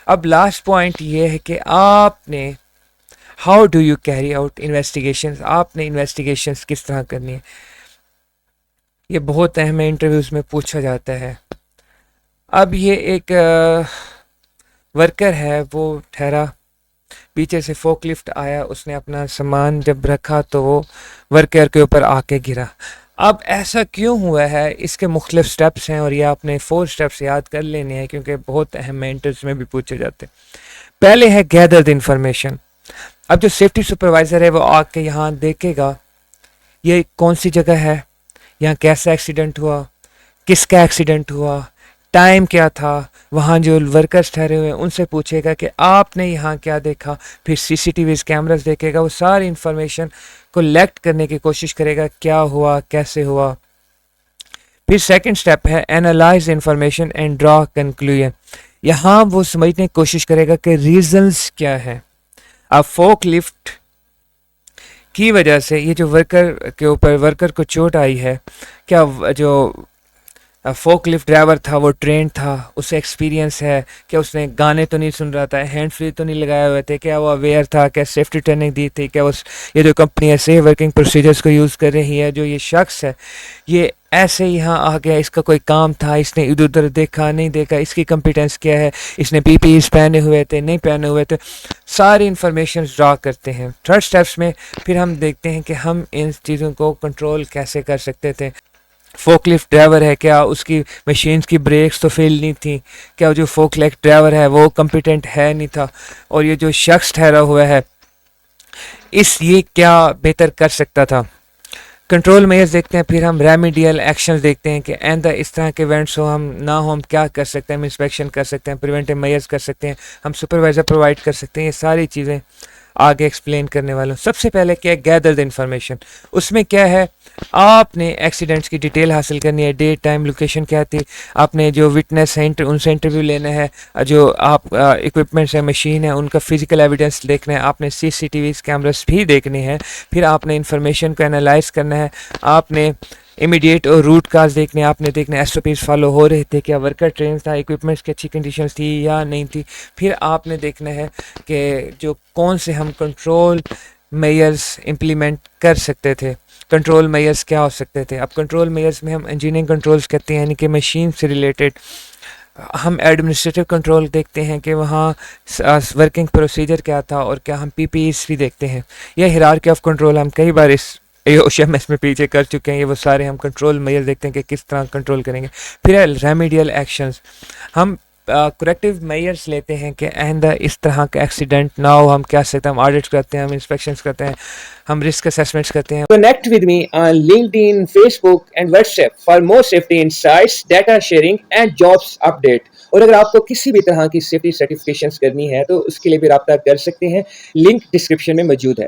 اب last point یہ ہے کہ آپ نے how do you carry out investigations, آپ نے انویسٹیگیشنز کس طرح کرنی ہے. یہ بہت اہم ہے، انٹرویوز میں پوچھا جاتا ہے. اب یہ ایک ورکر ہے، وہ ٹھہرا، پیچھے سے فوک لفٹ آیا، اس نے اپنا سامان جب رکھا تو وہ ورکر کے اوپر آ کے گرا. اب ایسا کیوں ہوا ہے، اس کے مختلف سٹیپس ہیں، اور یہ آپ نے 4 سٹیپس یاد کر لینے ہیں کیونکہ بہت اہم ہے، انٹرویوز میں بھی پوچھے جاتے ہیں. پہلے ہے گیدر دی انفارمیشن. اب جو سیفٹی سپروائزر ہے وہ آ کے یہاں دیکھے گا یہ کون سی جگہ ہے، یہاں کیسا ایکسیڈنٹ ہوا، کس کا ایکسیڈنٹ ہوا، ٹائم کیا تھا. وہاں جو ورکرز ٹھہرے ہوئے ہیں ان سے پوچھے گا کہ آپ نے یہاں کیا دیکھا. پھر سی سی ٹی ویز کیمراز دیکھے گا، وہ ساری انفارمیشن کو لیکٹ کرنے کی کوشش کرے گا، کیا ہوا، کیسے ہوا. پھر سیکنڈ سٹیپ ہے analyse information and draw conclusion. یہاں وہ سمجھنے کی کوشش کرے گا کہ ریزنز کیا ہے. اب فوک لفٹ کی وجہ سے یہ جو ورکر کے اوپر ورکر کو چوٹ آئی ہے، کیا جو فوک لفٹ ڈرائیور تھا وہ ٹرینڈ تھا، اسے ایکسپیرینس ہے، کیا اس نے گانے تو نہیں سن رہا تھا، ہینڈ فری تو نہیں لگائے ہوئے تھے، کیا وہ اویئر تھا، کیا سیفٹی ٹریننگ دی تھی، کیا یہ جو کمپنی ہے سیف ورکنگ پروسیجرز کو یوز کر رہی ہے. جو یہ شخص ہے یہ ایسے یہاں آ گیا، اس کا کوئی کام تھا، اس نے ادھر ادھر دیکھا نہیں دیکھا، اس کی کمپیٹنس کیا ہے، اس نے پی پی ایز پہنے ہوئے تھے نہیں پہنے ہوئے تھے. ساری انفارمیشن ڈرا کرتے ہیں. تھرڈ سٹیپس میں پھر ہم دیکھتے ہیں کہ ہم ان چیزوں کو کنٹرول کیسے کر سکتے تھے. فوک لفٹ ڈرائیور ہے، کیا اس کی مشینز کی بریکس تو فیل نہیں تھیں، کیا جو فوک لفٹ ڈرائیور ہے وہ کمپیٹنٹ ہے نہیں تھا، اور یہ جو شخص ٹھہرا ہوا ہے یہ کیا بہتر کر سکتا تھا. کنٹرول میئرز دیکھتے ہیں. پھر ہم ریمیڈیل ایکشنز دیکھتے ہیں کہ آئندہ اس طرح کے ایونٹس ہو نہ ہو، ہم کیا کر سکتے ہیں. ہم انسپیکشن کر سکتے ہیں، پریونٹیو میئرز کر سکتے ہیں، ہم سپروائزر پرووائڈ کر سکتے ہیں. یہ ساری چیزیں آگے ایکسپلین کرنے والا ہوں. سب سے پہلے کیا ہے گیدر دا انفارمیشن. اس میں کیا ہے، آپ نے ایکسیڈنٹس کی ڈیٹیل حاصل کرنی ہے، ڈیٹ ٹائم لوکیشن کیا تھی، آپ نے جو وٹنس ہے ان سے انٹرویو لینا ہے، جو آپ اکوپمنٹس ہیں مشین ہے ان کا فزیکل ایویڈنس دیکھنا ہے، آپ نے سی سی ٹی ویز کیمراز بھی دیکھنے ہیں. پھر آپ نے انفارمیشن کو انالائز کرنا ہے، آپ نے امیڈیٹ اور روٹ کاز دیکھنے، آپ نے دیکھنا ایس او پیز فالو ہو رہے تھے، کیا ورکر ٹرین تھا، اکوپمنٹس کی اچھی کنڈیشنز تھی یا نہیں تھی. پھر آپ نے دیکھنا ہے کہ جو کون سے ہم کنٹرول میئرز امپلیمنٹ کر سکتے تھے. کنٹرول میئرز کیا ہو سکتے تھے. اب کنٹرول میئرز میں ہم انجینئرنگ کنٹرولز کہتے ہیں، یعنی کہ مشین سے ریلیٹڈ. ہم ایڈمنسٹریٹو کنٹرول دیکھتے ہیں کہ وہاں ورکنگ پروسیجر کیا تھا، اور کیا ہم پی پی ایز بھی دیکھتے ہیں. یہ ہیرارکی آف کنٹرول ہم کئی بار اس اوشمس میں پیچھے کر چکے ہیں. یہ وہ سارے ہم کنٹرول میئر دیکھتے ہیں کہ کس طرح کنٹرول کریں گے. پھر ہے ریمیڈیل ایکشنز. ہم کریکٹیو میئرز لیتے ہیں کہ آئندہ اس طرح کا ایکسیڈنٹ نہ ہو. ہم کیا سکتے ہیں، ہم آڈٹ کرتے ہیں، ہم انسپیکشنز کرتے ہیں، ہم رسک اسیسمنٹس کرتے ہیں. Connect with me on LinkedIn, Facebook, and WhatsApp for more safety insights, data sharing, and jobs update. اور اگر آپ کو کسی بھی طرح کی سیفٹی سرٹیفکیشنز کرنی ہے تو اس کے لیے بھی رابطہ کر سکتے ہیں. لنک ڈسکرپشن میں موجود ہے.